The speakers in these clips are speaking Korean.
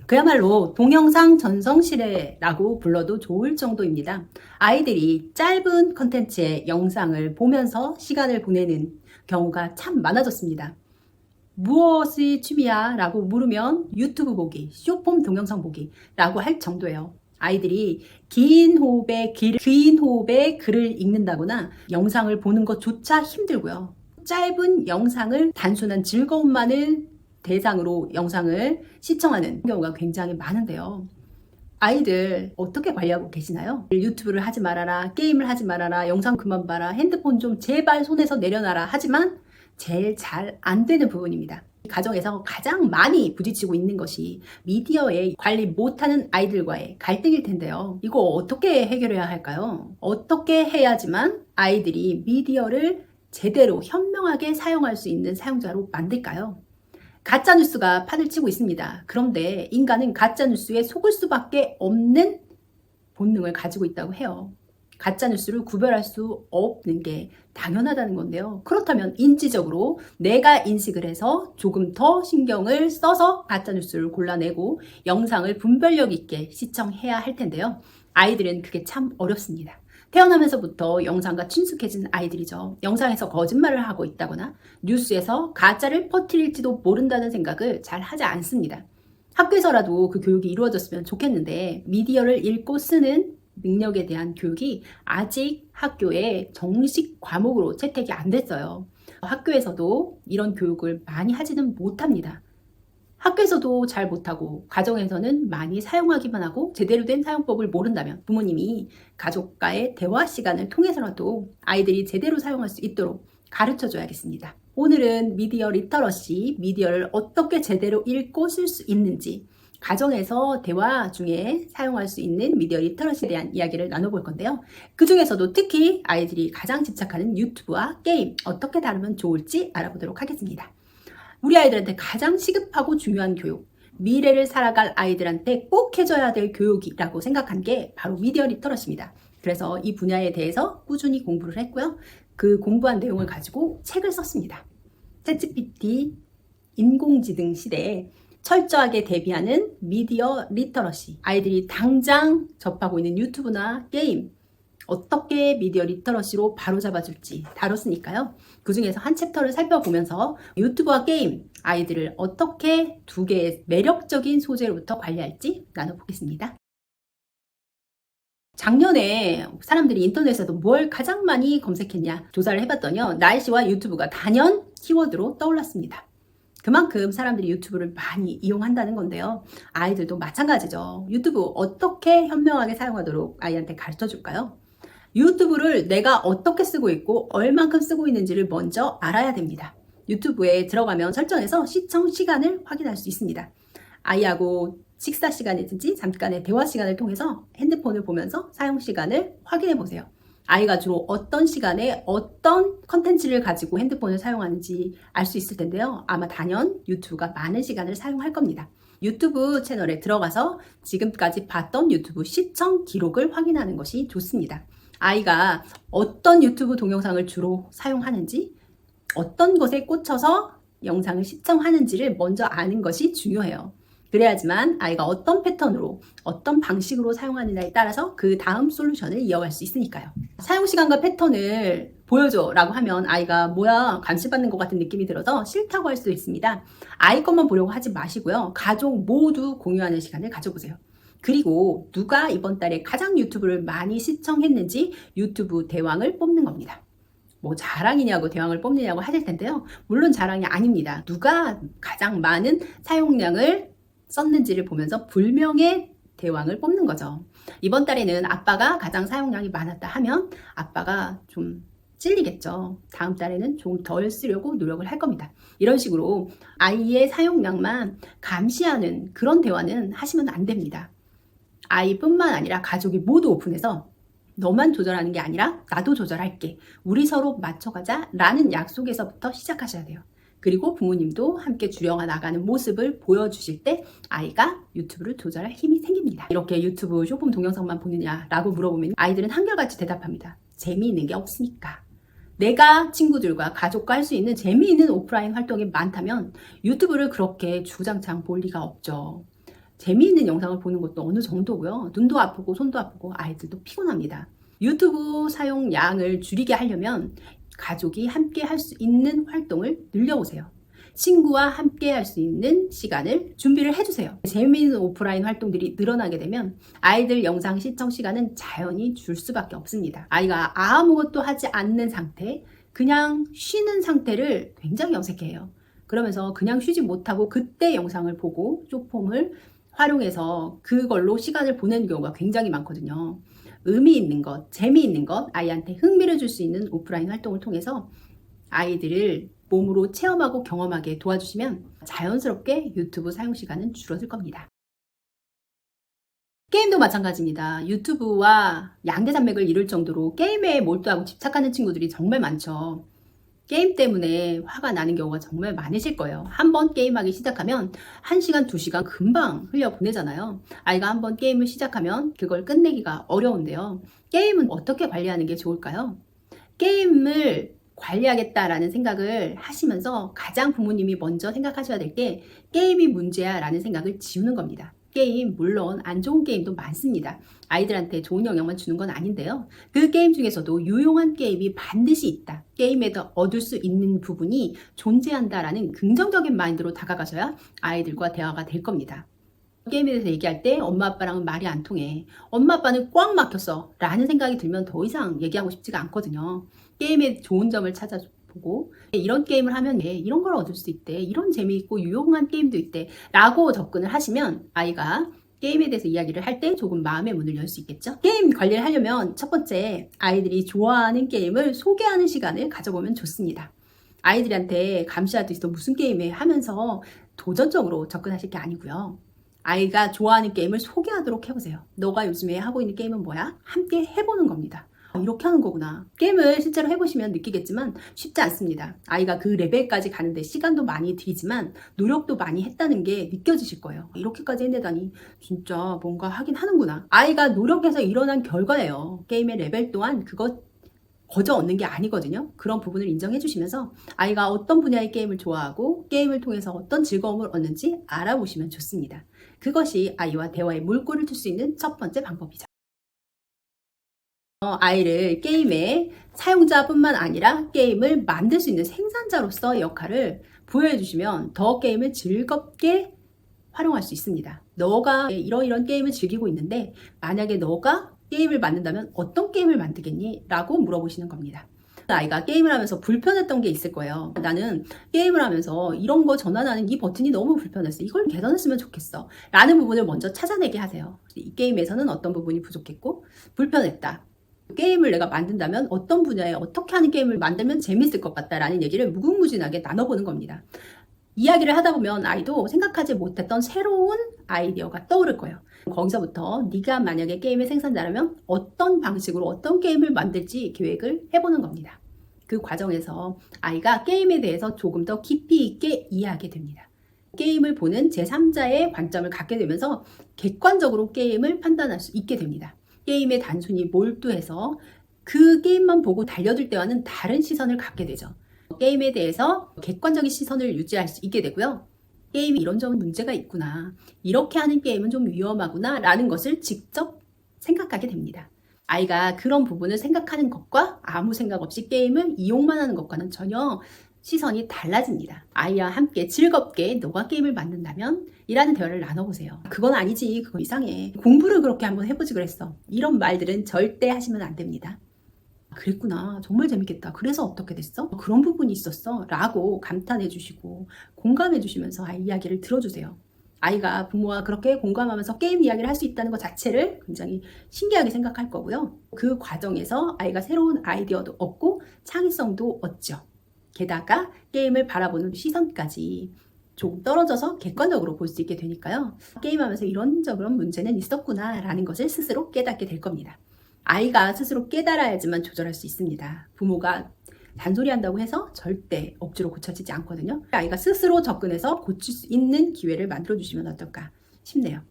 그야말로 동영상 전성시대라고 불러도 좋을 정도입니다. 아이들이 짧은 컨텐츠의 영상을 보면서 시간을 보내는 경우가 참 많아졌습니다. 무엇이 취미야? 라고 물으면 유튜브 보기, 쇼폼 동영상 보기 라고 할 정도예요. 아이들이 긴 호흡의 글을 읽는다거나 영상을 보는 것조차 힘들고요. 짧은 영상을 단순한 즐거움만을 대상으로 영상을 시청하는 경우가 굉장히 많은데요. 아이들 어떻게 관리하고 계시나요? 유튜브를 하지 말아라, 게임을 하지 말아라, 영상 그만 봐라, 핸드폰 좀 제발 손에서 내려놔라 하지만 제일 잘 안 되는 부분입니다. 가정에서 가장 많이 부딪히고 있는 것이 미디어에 관리 못하는 아이들과의 갈등일 텐데요. 이거 어떻게 해결해야 할까요? 어떻게 해야지만 아이들이 미디어를 제대로 현명하게 사용할 수 있는 사용자로 만들까요? 가짜뉴스가 판을 치고 있습니다. 그런데 인간은 가짜뉴스에 속을 수밖에 없는 본능을 가지고 있다고 해요. 가짜뉴스를 구별할 수 없는 게 당연하다는 건데요. 그렇다면 인지적으로 내가 인식을 해서 조금 더 신경을 써서 가짜뉴스를 골라내고 영상을 분별력 있게 시청해야 할 텐데요. 아이들은 그게 참 어렵습니다. 태어나면서부터 영상과 친숙해진 아이들이죠. 영상에서 거짓말을 하고 있다거나 뉴스에서 가짜를 퍼뜨릴지도 모른다는 생각을 잘 하지 않습니다. 학교에서라도 그 교육이 이루어졌으면 좋겠는데 미디어를 읽고 쓰는 능력에 대한 교육이 아직 학교에 정식 과목으로 채택이 안 됐어요. 학교에서도 이런 교육을 많이 하지는 못합니다. 학교에서도 잘 못하고 가정에서는 많이 사용하기만 하고 제대로 된 사용법을 모른다면 부모님이 가족과의 대화 시간을 통해서라도 아이들이 제대로 사용할 수 있도록 가르쳐 줘야겠습니다. 오늘은 미디어 리터러시, 미디어를 어떻게 제대로 읽고 쓸 수 있는지 가정에서 대화 중에 사용할 수 있는 미디어 리터러시에 대한 이야기를 나눠볼 건데요. 그 중에서도 특히 아이들이 가장 집착하는 유튜브와 게임 어떻게 다루면 좋을지 알아보도록 하겠습니다. 우리 아이들한테 가장 시급하고 중요한 교육, 미래를 살아갈 아이들한테 꼭 해줘야 될 교육이라고 생각한 게 바로 미디어 리터러시입니다. 그래서 이 분야에 대해서 꾸준히 공부를 했고요. 그 공부한 내용을 가지고 책을 썼습니다. 챗GPT 인공지능 시대에 철저하게 대비하는 미디어 리터러시, 아이들이 당장 접하고 있는 유튜브나 게임 어떻게 미디어 리터러시로 바로잡아줄지 다뤘으니까요. 그 중에서 한 챕터를 살펴보면서 유튜브와 게임, 아이들을 어떻게 두 개의 매력적인 소재로부터 관리할지 나눠보겠습니다. 작년에 사람들이 인터넷에서 뭘 가장 많이 검색했냐 조사를 해봤더니요. 날씨와 유튜브가 단연 키워드로 떠올랐습니다. 그만큼 사람들이 유튜브를 많이 이용한다는 건데요. 아이들도 마찬가지죠. 유튜브 어떻게 현명하게 사용하도록 아이한테 가르쳐 줄까요? 유튜브를 내가 어떻게 쓰고 있고 얼만큼 쓰고 있는지를 먼저 알아야 됩니다. 유튜브에 들어가면 설정에서 시청 시간을 확인할 수 있습니다. 아이하고 식사 시간이든지 잠깐의 대화 시간을 통해서 핸드폰을 보면서 사용 시간을 확인해 보세요. 아이가 주로 어떤 시간에 어떤 컨텐츠를 가지고 핸드폰을 사용하는지 알 수 있을 텐데요. 아마 단연 유튜브가 많은 시간을 사용할 겁니다. 유튜브 채널에 들어가서 지금까지 봤던 유튜브 시청 기록을 확인하는 것이 좋습니다. 아이가 어떤 유튜브 동영상을 주로 사용하는지, 어떤 것에 꽂혀서 영상을 시청하는지를 먼저 아는 것이 중요해요. 그래야지만 아이가 어떤 패턴으로, 어떤 방식으로 사용하느냐에 따라서 그 다음 솔루션을 이어갈 수 있으니까요. 사용시간과 패턴을 보여줘 라고 하면 아이가 뭐야 감시받는 것 같은 느낌이 들어서 싫다고 할 수도 있습니다. 아이 것만 보려고 하지 마시고요. 가족 모두 공유하는 시간을 가져보세요. 그리고 누가 이번 달에 가장 유튜브를 많이 시청했는지 유튜브 대왕을 뽑는 겁니다. 뭐 자랑이냐고 대왕을 뽑느냐고 하실 텐데요. 물론 자랑이 아닙니다. 누가 가장 많은 사용량을 썼는지를 보면서 불명의 대왕을 뽑는 거죠. 이번 달에는 아빠가 가장 사용량이 많았다 하면 아빠가 좀 찔리겠죠. 다음 달에는 좀 덜 쓰려고 노력을 할 겁니다. 이런 식으로 아이의 사용량만 감시하는 그런 대화는 하시면 안 됩니다. 아이뿐만 아니라 가족이 모두 오픈해서 너만 조절하는 게 아니라 나도 조절할게. 우리 서로 맞춰가자 라는 약속에서부터 시작하셔야 돼요. 그리고 부모님도 함께 줄여가 나가는 모습을 보여주실 때 아이가 유튜브를 조절할 힘이 생깁니다. 이렇게 유튜브 쇼폼 동영상만 보느냐라고 물어보면 아이들은 한결같이 대답합니다. 재미있는 게 없으니까. 내가 친구들과 가족과 할 수 있는 재미있는 오프라인 활동이 많다면 유튜브를 그렇게 주구장창 볼 리가 없죠. 재미있는 영상을 보는 것도 어느 정도고요. 눈도 아프고 손도 아프고 아이들도 피곤합니다. 유튜브 사용량을 줄이게 하려면 가족이 함께 할 수 있는 활동을 늘려보세요. 친구와 함께 할 수 있는 시간을 준비를 해주세요. 재미있는 오프라인 활동들이 늘어나게 되면 아이들 영상 시청 시간은 자연히 줄 수밖에 없습니다. 아이가 아무것도 하지 않는 상태, 그냥 쉬는 상태를 굉장히 어색해해요. 그러면서 그냥 쉬지 못하고 그때 영상을 보고 쇼폼을 활용해서 그걸로 시간을 보내는 경우가 굉장히 많거든요. 의미 있는 것, 재미있는 것, 아이한테 흥미를 줄 수 있는 오프라인 활동을 통해서 아이들을 몸으로 체험하고 경험하게 도와주시면 자연스럽게 유튜브 사용 시간은 줄어들 겁니다. 게임도 마찬가지입니다. 유튜브와 양대산맥을 이룰 정도로 게임에 몰두하고 집착하는 친구들이 정말 많죠. 게임 때문에 화가 나는 경우가 정말 많으실 거예요. 한번 게임하기 시작하면 1시간, 2시간 금방 흘려보내잖아요. 아이가 한번 게임을 시작하면 그걸 끝내기가 어려운데요. 게임은 어떻게 관리하는 게 좋을까요? 게임을 관리하겠다라는 생각을 하시면서 가장 부모님이 먼저 생각하셔야 될 게 게임이 문제야 라는 생각을 지우는 겁니다. 게임 물론 안 좋은 게임도 많습니다. 아이들한테 좋은 영향만 주는 건 아닌데요. 그 게임 중에서도 유용한 게임이 반드시 있다. 게임에서 얻을 수 있는 부분이 존재한다라는 긍정적인 마인드로 다가가셔야 아이들과 대화가 될 겁니다. 게임에 대해서 얘기할 때 엄마 아빠랑은 말이 안 통해. 엄마 아빠는 꽉 막혔어 라는 생각이 들면 더 이상 얘기하고 싶지가 않거든요. 게임의 좋은 점을 찾아보고 이런 게임을 하면 이런 걸 얻을 수 있대. 이런 재미있고 유용한 게임도 있대 라고 접근을 하시면 아이가 게임에 대해서 이야기를 할 때 조금 마음의 문을 열 수 있겠죠. 게임 관리를 하려면 첫 번째 아이들이 좋아하는 게임을 소개하는 시간을 가져보면 좋습니다. 아이들한테 감시하듯이 너 무슨 게임해 하면서 도전적으로 접근하실 게 아니고요. 아이가 좋아하는 게임을 소개하도록 해보세요. 너가 요즘에 하고 있는 게임은 뭐야? 함께 해보는 겁니다. 이렇게 하는 거구나. 게임을 실제로 해보시면 느끼겠지만 쉽지 않습니다. 아이가 그 레벨까지 가는데 시간도 많이 들이지만 노력도 많이 했다는 게 느껴지실 거예요. 이렇게까지 해내다니 진짜 뭔가 하긴 하는구나. 아이가 노력해서 일어난 결과예요. 게임의 레벨 또한 그거 거저 얻는 게 아니거든요. 그런 부분을 인정해 주시면서 아이가 어떤 분야의 게임을 좋아하고 게임을 통해서 어떤 즐거움을 얻는지 알아보시면 좋습니다. 그것이 아이와 대화에 물꼬를 틀 수 있는 첫 번째 방법이죠. 아이를 게임의 사용자뿐만 아니라 게임을 만들 수 있는 생산자로서의 역할을 부여해 주시면 더 게임을 즐겁게 활용할 수 있습니다. 너가 이런 게임을 즐기고 있는데 만약에 너가 게임을 만든다면 어떤 게임을 만들겠니? 라고 물어보시는 겁니다. 아이가 게임을 하면서 불편했던 게 있을 거예요. 나는 게임을 하면서 이런 거 전환하는 이 버튼이 너무 불편했어. 이걸 개선했으면 좋겠어. 라는 부분을 먼저 찾아내게 하세요. 이 게임에서는 어떤 부분이 부족했고 불편했다. 게임을 내가 만든다면 어떤 분야에 어떻게 하는 게임을 만들면 재밌을 것 같다라는 얘기를 무궁무진하게 나눠보는 겁니다. 이야기를 하다 보면 아이도 생각하지 못했던 새로운 아이디어가 떠오를 거예요. 거기서부터 네가 만약에 게임의 생산자라면 어떤 방식으로 어떤 게임을 만들지 계획을 해보는 겁니다. 그 과정에서 아이가 게임에 대해서 조금 더 깊이 있게 이해하게 됩니다. 게임을 보는 제3자의 관점을 갖게 되면서 객관적으로 게임을 판단할 수 있게 됩니다. 게임에 단순히 몰두해서 그 게임만 보고 달려들 때와는 다른 시선을 갖게 되죠. 게임에 대해서 객관적인 시선을 유지할 수 있게 되고요. 게임이 이런저런 문제가 있구나. 이렇게 하는 게임은 좀 위험하구나 라는 것을 직접 생각하게 됩니다. 아이가 그런 부분을 생각하는 것과 아무 생각 없이 게임을 이용만 하는 것과는 전혀 시선이 달라집니다. 아이와 함께 즐겁게 너가 게임을 만든다면? 이라는 대화를 나눠보세요. 그건 아니지. 그거 이상해. 공부를 그렇게 한번 해보지 그랬어. 이런 말들은 절대 하시면 안 됩니다. 그랬구나. 정말 재밌겠다. 그래서 어떻게 됐어? 그런 부분이 있었어. 라고 감탄해 주시고 공감해 주시면서 아이 이야기를 들어주세요. 아이가 부모와 그렇게 공감하면서 게임 이야기를 할 수 있다는 것 자체를 굉장히 신기하게 생각할 거고요. 그 과정에서 아이가 새로운 아이디어도 얻고 창의성도 얻죠. 게다가 게임을 바라보는 시선까지 조금 떨어져서 객관적으로 볼 수 있게 되니까요. 게임하면서 이런저런 문제는 있었구나 라는 것을 스스로 깨닫게 될 겁니다. 아이가 스스로 깨달아야지만 조절할 수 있습니다. 부모가 잔소리한다고 해서 절대 억지로 고쳐지지 않거든요. 아이가 스스로 접근해서 고칠 수 있는 기회를 만들어주시면 어떨까 싶네요.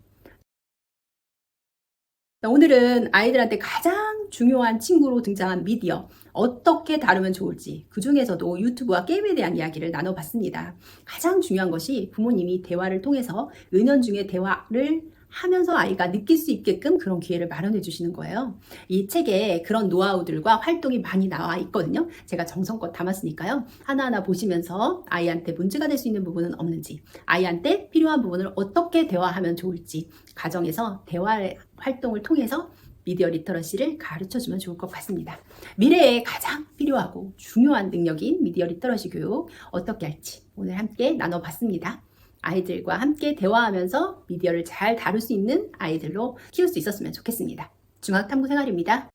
오늘은 아이들한테 가장 중요한 친구로 등장한 미디어, 어떻게 다루면 좋을지, 그 중에서도 유튜브와 게임에 대한 이야기를 나눠봤습니다. 가장 중요한 것이 부모님이 대화를 통해서 은연중에 대화를 하면서 아이가 느낄 수 있게끔 그런 기회를 마련해 주시는 거예요. 이 책에 그런 노하우들과 활동이 많이 나와 있거든요. 제가 정성껏 담았으니까요. 하나하나 보시면서 아이한테 문제가 될 수 있는 부분은 없는지, 아이한테 필요한 부분을 어떻게 대화하면 좋을지, 가정에서 대화 활동을 통해서 미디어 리터러시를 가르쳐주면 좋을 것 같습니다. 미래에 가장 필요하고 중요한 능력인 미디어 리터러시 교육 어떻게 할지 오늘 함께 나눠봤습니다. 아이들과 함께 대화하면서 미디어를 잘 다룰 수 있는 아이들로 키울 수 있었으면 좋겠습니다. 중학탐구 생활입니다.